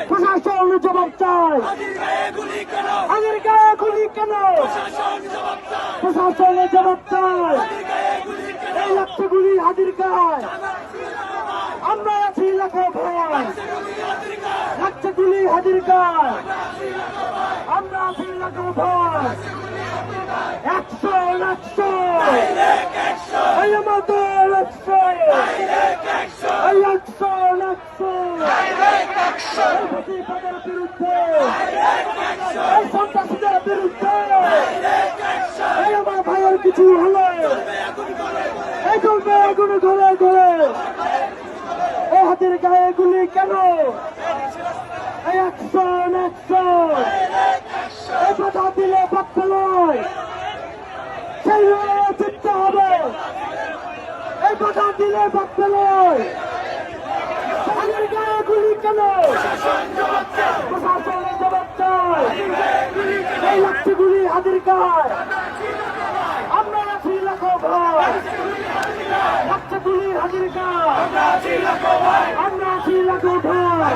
প্রশাসন জবাব চায়। হাজির গায়ে গুলি কেন? প্রশাসন জবাব চায়। এই লাগছে গুলি হাজির গায়ে। আমরা আছি লাখো ভয়। লাগছে গুলি হাজির গায়ে। আমরা আছি লাখো ভয়। অ্যাকশন অ্যাকশন, এই আমাদের অ্যাকশন, এই অ্যাকশন অ্যাকশন, এই ফ্যাসিবাদের বিরুদ্ধে, এই সন্ত্রাসীদের বিরুদ্ধে, এই আমার ভাইয়ের কিছু হলে এই চলবে আগুনে ঘরে ঘরে। এই হাতের গায়ে গুলি কেন? এই অ্যাকশন অ্যাকশন, এই কথা দিলে বাচ্চা নয়, সেই লড়াইয়ে জিততে হবে। এই কথা দিলে বাচ্চা নয়। হাতের গায়ে গুলি কেন? প্রশাসনের জবাব চায়। এই লাগছে গুলি হাতের গায়ে। আমরা আছি লাখো ভয়। লাগছে গুলি হাতের গায়ে। আমরা আছি লাখো ভয়।